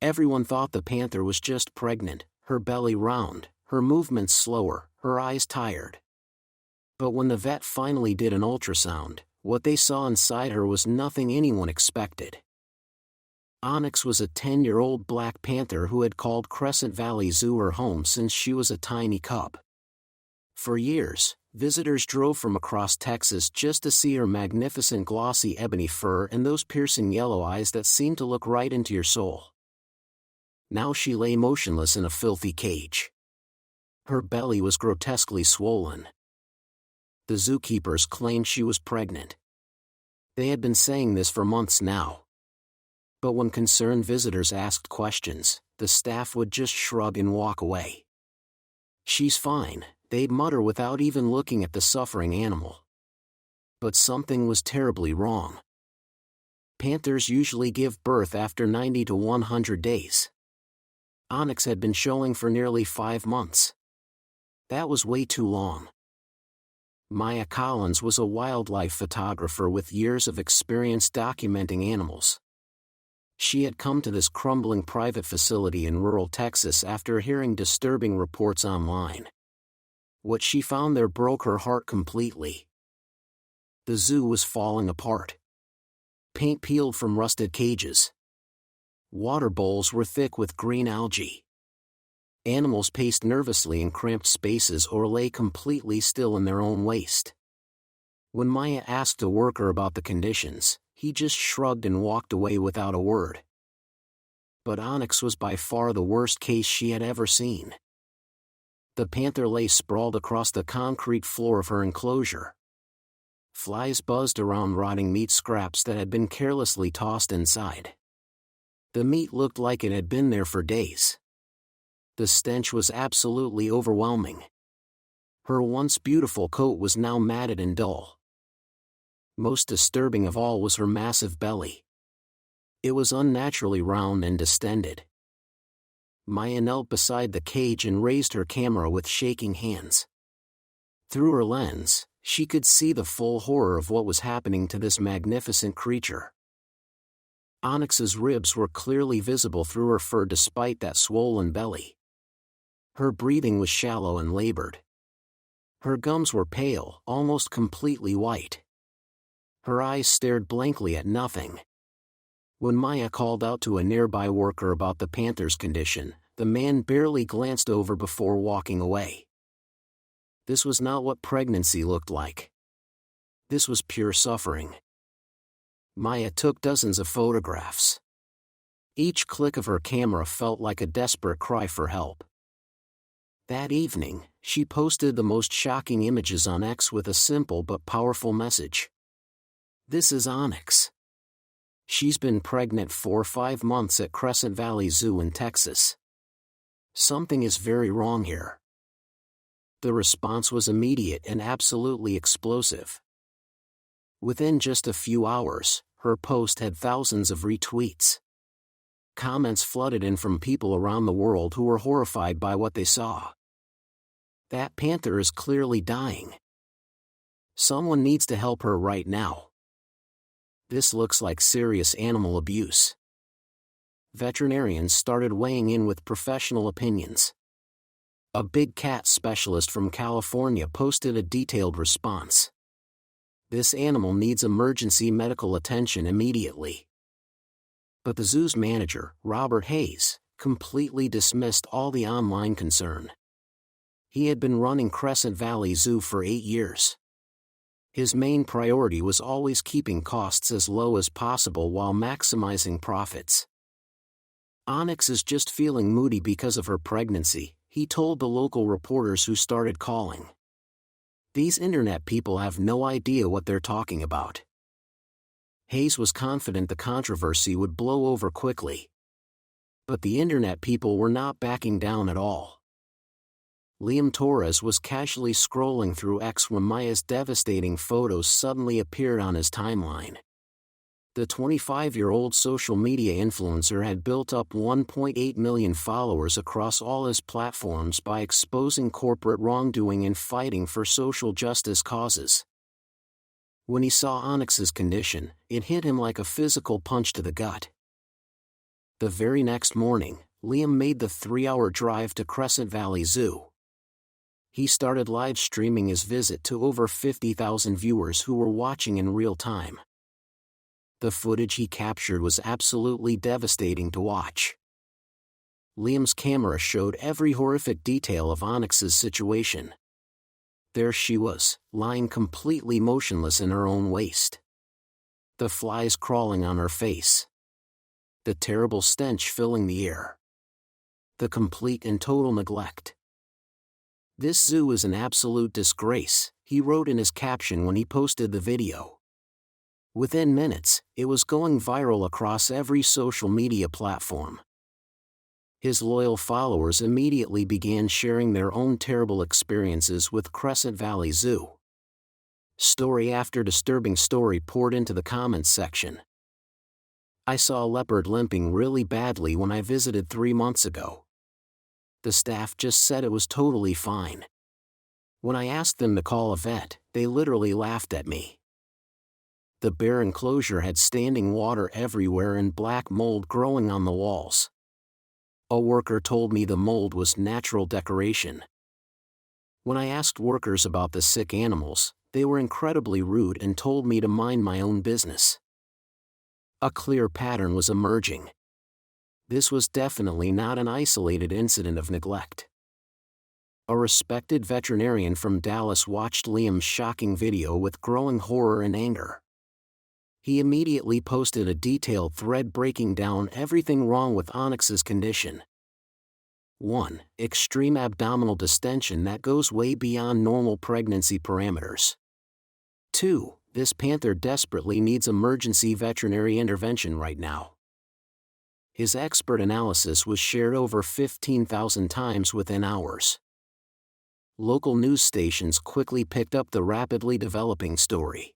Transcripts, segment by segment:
Everyone thought the panther was just pregnant, her belly round, her movements slower, her eyes tired. But when the vet finally did an ultrasound, what they saw inside her was nothing anyone expected. Onyx was a 10-year-old black panther who had called Crescent Valley Zoo her home since she was a tiny cub. For years, visitors drove from across Texas just to see her magnificent glossy ebony fur and those piercing yellow eyes that seemed to look right into your soul. Now she lay motionless in a filthy cage. Her belly was grotesquely swollen. The zookeepers claimed she was pregnant. They had been saying this for months now. But when concerned visitors asked questions, the staff would just shrug and walk away. "She's fine," they'd mutter without even looking at the suffering animal. But something was terribly wrong. Panthers usually give birth after 90 to 100 days. Onyx had been showing for nearly 5 months. That was way too long. Maya Collins was a wildlife photographer with years of experience documenting animals. She had come to this crumbling private facility in rural Texas after hearing disturbing reports online. What she found there broke her heart completely. The zoo was falling apart. Paint peeled from rusted cages. Water bowls were thick with green algae. Animals paced nervously in cramped spaces or lay completely still in their own waste. When Maya asked a worker about the conditions, he just shrugged and walked away without a word. But Onyx was by far the worst case she had ever seen. The panther lay sprawled across the concrete floor of her enclosure. Flies buzzed around rotting meat scraps that had been carelessly tossed inside. The meat looked like it had been there for days. The stench was absolutely overwhelming. Her once beautiful coat was now matted and dull. Most disturbing of all was her massive belly. It was unnaturally round and distended. Maya knelt beside the cage and raised her camera with shaking hands. Through her lens, she could see the full horror of what was happening to this magnificent creature. Onyx's ribs were clearly visible through her fur despite that swollen belly. Her breathing was shallow and labored. Her gums were pale, almost completely white. Her eyes stared blankly at nothing. When Maya called out to a nearby worker about the panther's condition, the man barely glanced over before walking away. This was not what pregnancy looked like. This was pure suffering. Maya took dozens of photographs. Each click of her camera felt like a desperate cry for help. That evening, she posted the most shocking images on X with a simple but powerful message. "This is Onyx. She's been pregnant for 5 months at Crescent Valley Zoo in Texas. Something is very wrong here." The response was immediate and absolutely explosive. Within just a few hours, her post had thousands of retweets. Comments flooded in from people around the world who were horrified by what they saw. "That panther is clearly dying. Someone needs to help her right now. This looks like serious animal abuse." Veterinarians started weighing in with professional opinions. A big cat specialist from California posted a detailed response. "This animal needs emergency medical attention immediately." But the zoo's manager, Robert Hayes, completely dismissed all the online concern. He had been running Crescent Valley Zoo for 8 years. His main priority was always keeping costs as low as possible while maximizing profits. "Onyx is just feeling moody because of her pregnancy," he told the local reporters who started calling. "These internet people have no idea what they're talking about." Hayes was confident the controversy would blow over quickly. But the internet people were not backing down at all. Liam Torres was casually scrolling through X when Maya's devastating photos suddenly appeared on his timeline. The 25-year-old social media influencer had built up 1.8 million followers across all his platforms by exposing corporate wrongdoing and fighting for social justice causes. When he saw Onyx's condition, it hit him like a physical punch to the gut. The very next morning, Liam made the 3-hour drive to Crescent Valley Zoo. He started live streaming his visit to over 50,000 viewers who were watching in real time. The footage he captured was absolutely devastating to watch. Liam's camera showed every horrific detail of Onyx's situation. There she was, lying completely motionless in her own waste. The flies crawling on her face. The terrible stench filling the air. The complete and total neglect. "This zoo is an absolute disgrace," he wrote in his caption when he posted the video. Within minutes, it was going viral across every social media platform. His loyal followers immediately began sharing their own terrible experiences with Crescent Valley Zoo. Story after disturbing story poured into the comments section. "I saw a leopard limping really badly when I visited 3 months ago. The staff just said it was totally fine. When I asked them to call a vet, they literally laughed at me. The bear enclosure had standing water everywhere and black mold growing on the walls. A worker told me the mold was natural decoration. When I asked workers about the sick animals, they were incredibly rude and told me to mind my own business." A clear pattern was emerging. This was definitely not an isolated incident of neglect. A respected veterinarian from Dallas watched Liam's shocking video with growing horror and anger. He immediately posted a detailed thread breaking down everything wrong with Onyx's condition. 1. Extreme abdominal distension that goes way beyond normal pregnancy parameters. 2. This panther desperately needs emergency veterinary intervention right now. His expert analysis was shared over 15,000 times within hours. Local news stations quickly picked up the rapidly developing story.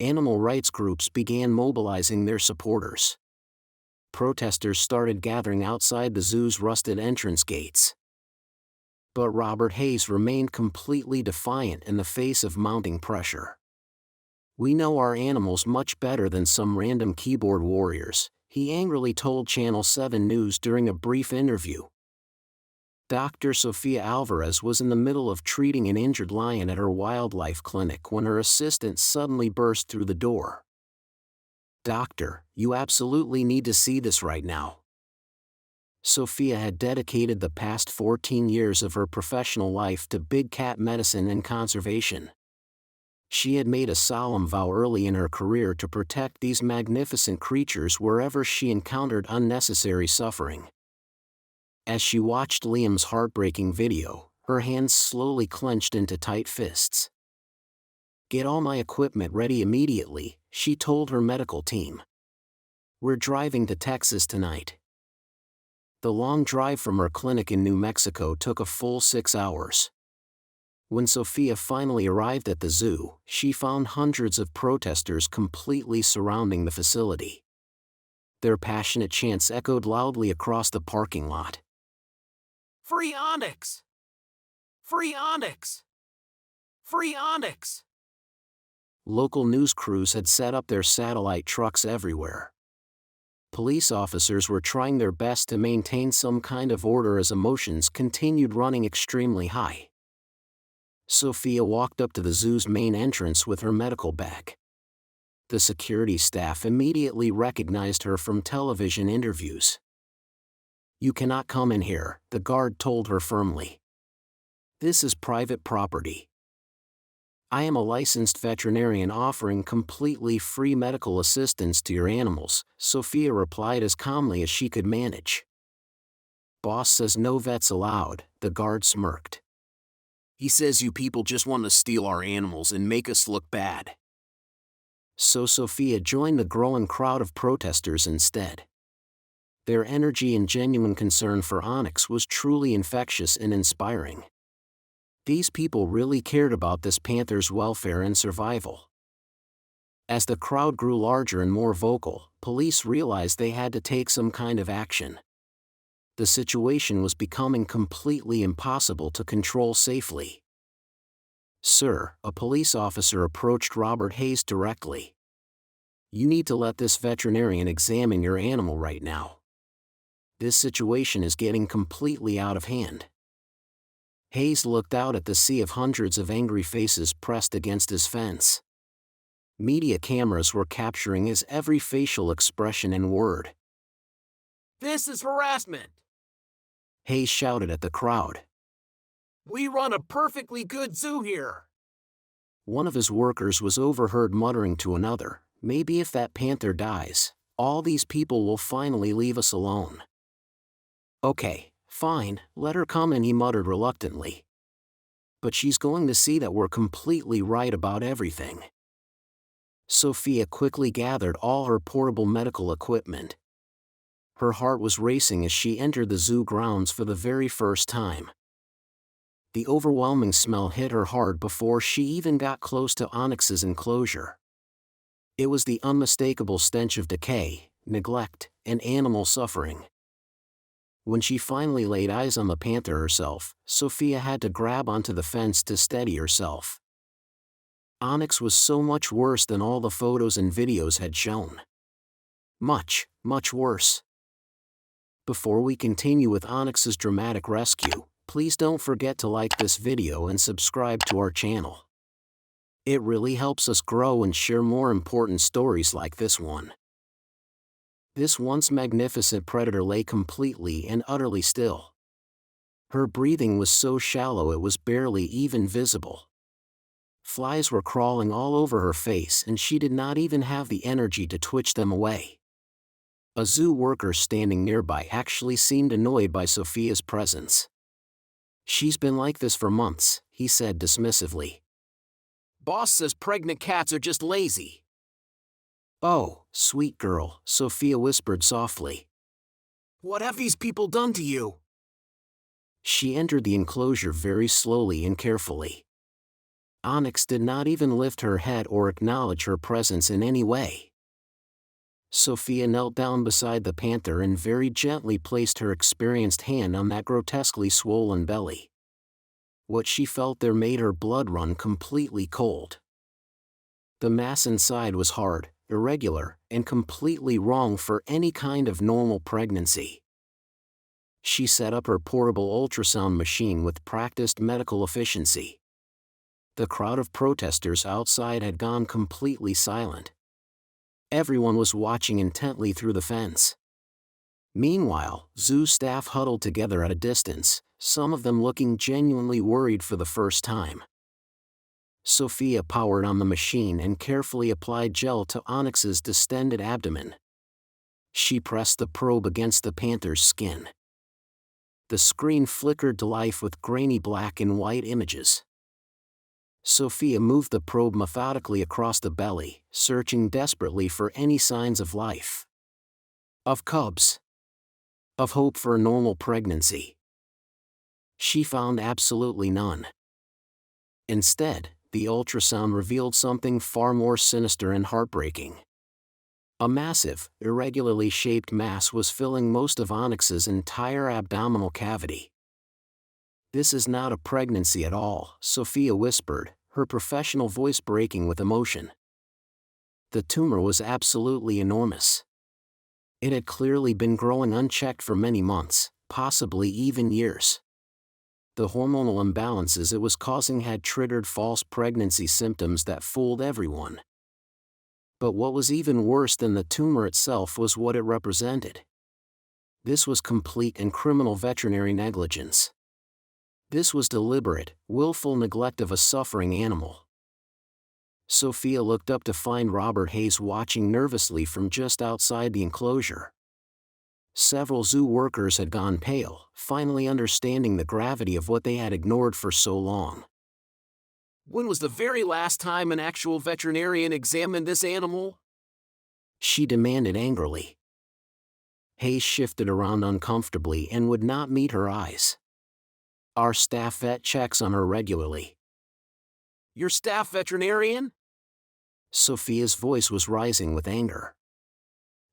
Animal rights groups began mobilizing their supporters. Protesters started gathering outside the zoo's rusted entrance gates. But Robert Hayes remained completely defiant in the face of mounting pressure. "We know our animals much better than some random keyboard warriors," he angrily told Channel 7 News during a brief interview. Dr. Sofia Alvarez was in the middle of treating an injured lion at her wildlife clinic when her assistant suddenly burst through the door. "Doctor, you absolutely need to see this right now." Sofia had dedicated the past 14 years of her professional life to big cat medicine and conservation. She had made a solemn vow early in her career to protect these magnificent creatures wherever she encountered unnecessary suffering. As she watched Liam's heartbreaking video, her hands slowly clenched into tight fists. "Get all my equipment ready immediately," she told her medical team. "We're driving to Texas tonight." The long drive from her clinic in New Mexico took a full 6 hours. When Sofia finally arrived at the zoo, she found hundreds of protesters completely surrounding the facility. Their passionate chants echoed loudly across the parking lot. "Free Onyx! Free Onyx! Free Onyx!" Local news crews had set up their satellite trucks everywhere. Police officers were trying their best to maintain some kind of order as emotions continued running extremely high. Sofia walked up to the zoo's main entrance with her medical bag. The security staff immediately recognized her from television interviews. "You cannot come in here," the guard told her firmly. "This is private property." "I am a licensed veterinarian offering completely free medical assistance to your animals," Sofia replied as calmly as she could manage. "Boss says no vets allowed," the guard smirked. "He says you people just want to steal our animals and make us look bad." So Sofia joined the growing crowd of protesters instead. Their energy and genuine concern for Onyx was truly infectious and inspiring. These people really cared about this panther's welfare and survival. As the crowd grew larger and more vocal, police realized they had to take some kind of action. The situation was becoming completely impossible to control safely. "Sir," a police officer approached Robert Hayes directly. "You need to let this veterinarian examine your animal right now." This situation is getting completely out of hand. Hayes looked out at the sea of hundreds of angry faces pressed against his fence. Media cameras were capturing his every facial expression and word. "This is harassment!" Hayes shouted at the crowd. "We run a perfectly good zoo here!" One of his workers was overheard muttering to another, "Maybe if that panther dies, all these people will finally leave us alone." "Okay, fine, let her come in," he muttered reluctantly. "But she's going to see that we're completely right about everything." Sophia quickly gathered all her portable medical equipment. Her heart was racing as she entered the zoo grounds for the very first time. The overwhelming smell hit her hard before she even got close to Onyx's enclosure. It was the unmistakable stench of decay, neglect, and animal suffering. When she finally laid eyes on the panther herself, Sophia had to grab onto the fence to steady herself. Onyx was so much worse than all the photos and videos had shown. Much, much worse. Before we continue with Onyx's dramatic rescue, please don't forget to like this video and subscribe to our channel. It really helps us grow and share more important stories like this one. This once magnificent predator lay completely and utterly still. Her breathing was so shallow it was barely even visible. Flies were crawling all over her face and she did not even have the energy to twitch them away. A zoo worker standing nearby actually seemed annoyed by Sophia's presence. "She's been like this for months," he said dismissively. "Boss says pregnant cats are just lazy." "Oh, sweet girl," Sophia whispered softly. "What have these people done to you?" She entered the enclosure very slowly and carefully. Onyx did not even lift her head or acknowledge her presence in any way. Sophia knelt down beside the panther and very gently placed her experienced hand on that grotesquely swollen belly. What she felt there made her blood run completely cold. The mass inside was hard, irregular, and completely wrong for any kind of normal pregnancy. She set up her portable ultrasound machine with practiced medical efficiency. The crowd of protesters outside had gone completely silent. Everyone was watching intently through the fence. Meanwhile, zoo staff huddled together at a distance, some of them looking genuinely worried for the first time. Sophia powered on the machine and carefully applied gel to Onyx's distended abdomen. She pressed the probe against the panther's skin. The screen flickered to life with grainy black and white images. Sophia moved the probe methodically across the belly, searching desperately for any signs of life. Of cubs. Of hope for a normal pregnancy. She found absolutely none. Instead, the ultrasound revealed something far more sinister and heartbreaking. A massive, irregularly shaped mass was filling most of Onyx's entire abdominal cavity. "This is not a pregnancy at all," Sophia whispered, her professional voice breaking with emotion. The tumor was absolutely enormous. It had clearly been growing unchecked for many months, possibly even years. The hormonal imbalances it was causing had triggered false pregnancy symptoms that fooled everyone. But what was even worse than the tumor itself was what it represented. This was complete and criminal veterinary negligence. This was deliberate, willful neglect of a suffering animal. Sophia looked up to find Robert Hayes watching nervously from just outside the enclosure. Several zoo workers had gone pale, finally understanding the gravity of what they had ignored for so long. "When was the very last time an actual veterinarian examined this animal?" she demanded angrily. Hayes shifted around uncomfortably and would not meet her eyes. "Our staff vet checks on her regularly." "Your staff veterinarian?" Sophia's voice was rising with anger.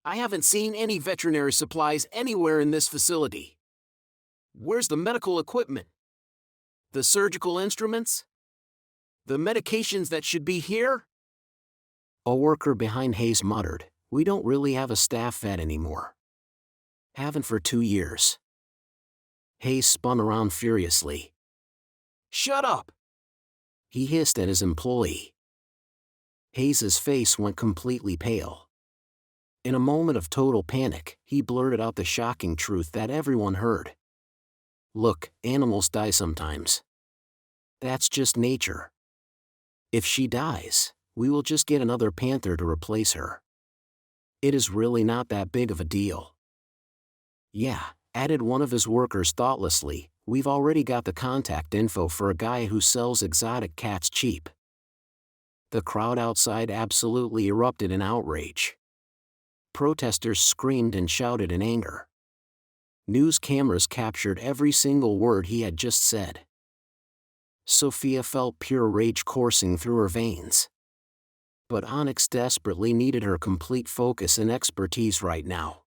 "I haven't seen any veterinary supplies anywhere in this facility. Where's the medical equipment? The surgical instruments? The medications that should be here?" A worker behind Hayes muttered, "We don't really have a staff vet anymore." Haven't for 2 years. Hayes spun around furiously. Shut up! He hissed at his employee. Hayes's face went completely pale. In a moment of total panic, he blurted out the shocking truth that everyone heard. Look, animals die sometimes. That's just nature. If she dies, we will just get another Panther to replace her. It is really not that big of a deal. Yeah, added one of his workers thoughtlessly, we've already got the contact info for a guy who sells exotic cats cheap. The crowd outside absolutely erupted in outrage. Protesters screamed and shouted in anger. News cameras captured every single word he had just said. Sophia felt pure rage coursing through her veins. But Onyx desperately needed her complete focus and expertise right now.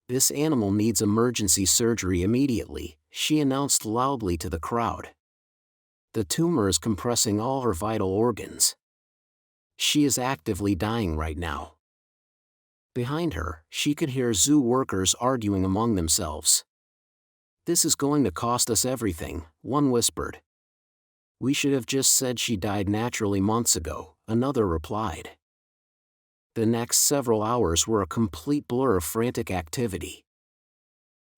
This animal needs emergency surgery immediately, she announced loudly to the crowd. The tumor is compressing all her vital organs. She is actively dying right now. Behind her, she could hear zoo workers arguing among themselves. This is going to cost us everything, one whispered. We should have just said she died naturally months ago, another replied. The next several hours were a complete blur of frantic activity.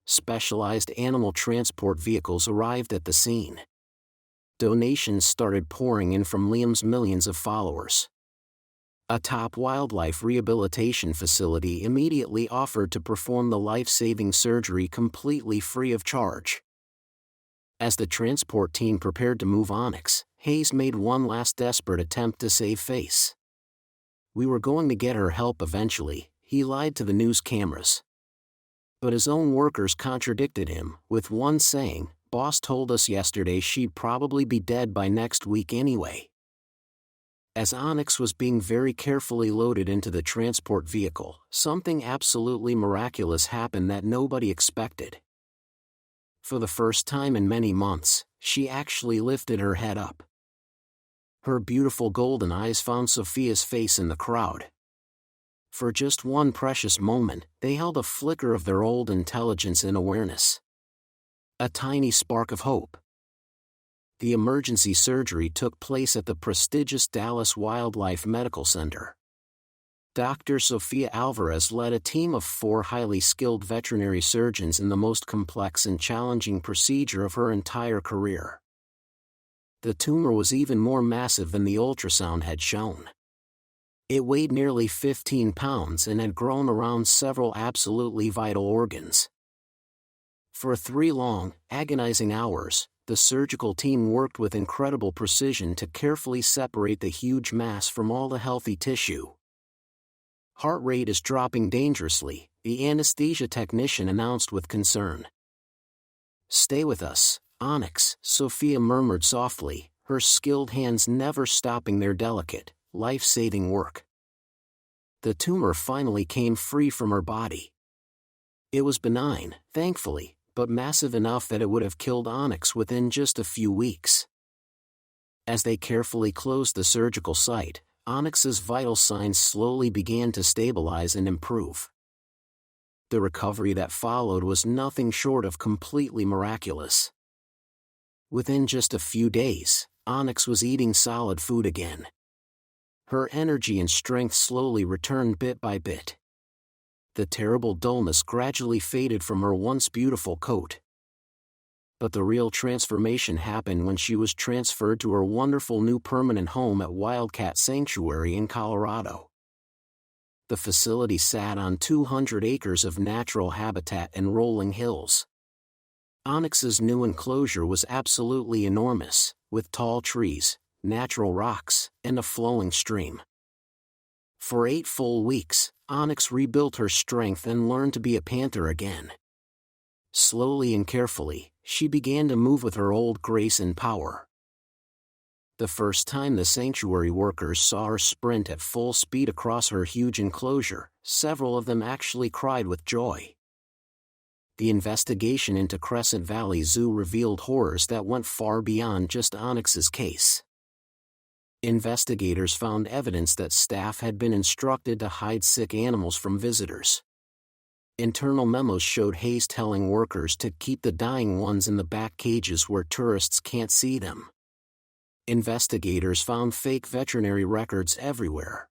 Specialized animal transport vehicles arrived at the scene. Donations started pouring in from Liam's millions of followers. A top wildlife rehabilitation facility immediately offered to perform the life-saving surgery completely free of charge. As the transport team prepared to move Onyx, Hayes made one last desperate attempt to save face. We were going to get her help eventually, he lied to the news cameras. But his own workers contradicted him, with one saying, "Boss told us yesterday she'd probably be dead by next week anyway." As Onyx was being very carefully loaded into the transport vehicle, something absolutely miraculous happened that nobody expected. For the first time in many months, she actually lifted her head up. Her beautiful golden eyes found Sophia's face in the crowd. For just one precious moment, they held a flicker of their old intelligence and awareness. A tiny spark of hope. The emergency surgery took place at the prestigious Dallas Wildlife Medical Center. Dr. Sofia Alvarez led a team of 4 highly skilled veterinary surgeons in the most complex and challenging procedure of her entire career. The tumor was even more massive than the ultrasound had shown. It weighed nearly 15 pounds and had grown around several absolutely vital organs. For 3 long, agonizing hours, the surgical team worked with incredible precision to carefully separate the huge mass from all the healthy tissue. Heart rate is dropping dangerously, the anesthesia technician announced with concern. Stay with us, Onyx, Sophia murmured softly, her skilled hands never stopping their delicate, life-saving work. The tumor finally came free from her body. It was benign, thankfully, but massive enough that it would have killed Onyx within just a few weeks. As they carefully closed the surgical site, Onyx's vital signs slowly began to stabilize and improve. The recovery that followed was nothing short of completely miraculous. Within just a few days, Onyx was eating solid food again. Her energy and strength slowly returned bit by bit. The terrible dullness gradually faded from her once beautiful coat. But the real transformation happened when she was transferred to her wonderful new permanent home at Wildcat Sanctuary in Colorado. The facility sat on 200 acres of natural habitat and rolling hills. Onyx's new enclosure was absolutely enormous, with tall trees, natural rocks, and a flowing stream. For 8 full weeks, Onyx rebuilt her strength and learned to be a panther again. Slowly and carefully, she began to move with her old grace and power. The first time the sanctuary workers saw her sprint at full speed across her huge enclosure, several of them actually cried with joy. The investigation into Crescent Valley Zoo revealed horrors that went far beyond just Onyx's case. Investigators found evidence that staff had been instructed to hide sick animals from visitors. Internal memos showed Hayes telling workers to keep the dying ones in the back cages where tourists can't see them. Investigators found fake veterinary records everywhere.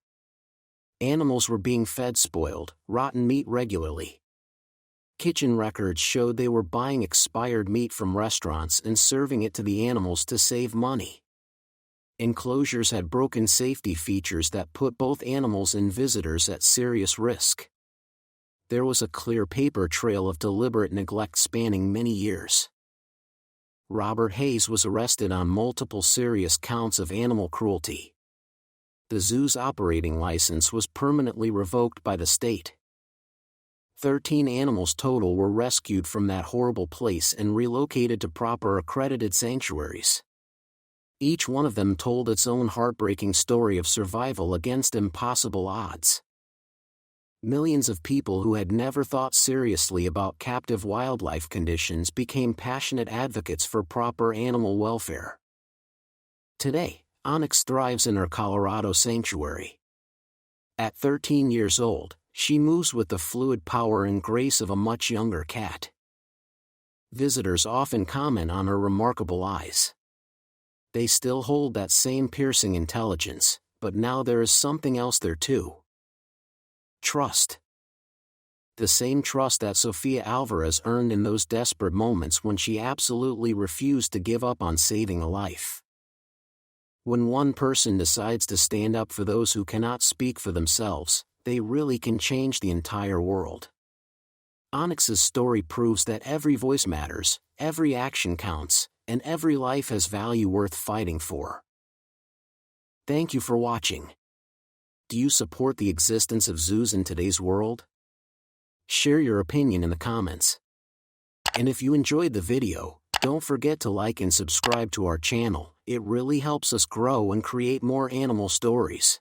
Animals were being fed spoiled, rotten meat regularly. Kitchen records showed they were buying expired meat from restaurants and serving it to the animals to save money. Enclosures had broken safety features that put both animals and visitors at serious risk. There was a clear paper trail of deliberate neglect spanning many years. Robert Hayes was arrested on multiple serious counts of animal cruelty. The zoo's operating license was permanently revoked by the state. 13 animals total were rescued from that horrible place and relocated to proper accredited sanctuaries. Each one of them told its own heartbreaking story of survival against impossible odds. Millions of people who had never thought seriously about captive wildlife conditions became passionate advocates for proper animal welfare. Today, Onyx thrives in her Colorado sanctuary. At 13 years old, she moves with the fluid power and grace of a much younger cat. Visitors often comment on her remarkable eyes. They still hold that same piercing intelligence, but now there is something else there too. Trust. The same trust that Sofia Alvarez earned in those desperate moments when she absolutely refused to give up on saving a life. When one person decides to stand up for those who cannot speak for themselves, they really can change the entire world. Onyx's story proves that every voice matters, every action counts, and every life has value worth fighting for. Thank you for watching. Do you support the existence of zoos in today's world? Share your opinion in the comments. And if you enjoyed the video, don't forget to like and subscribe to our channel. It really helps us grow and create more animal stories.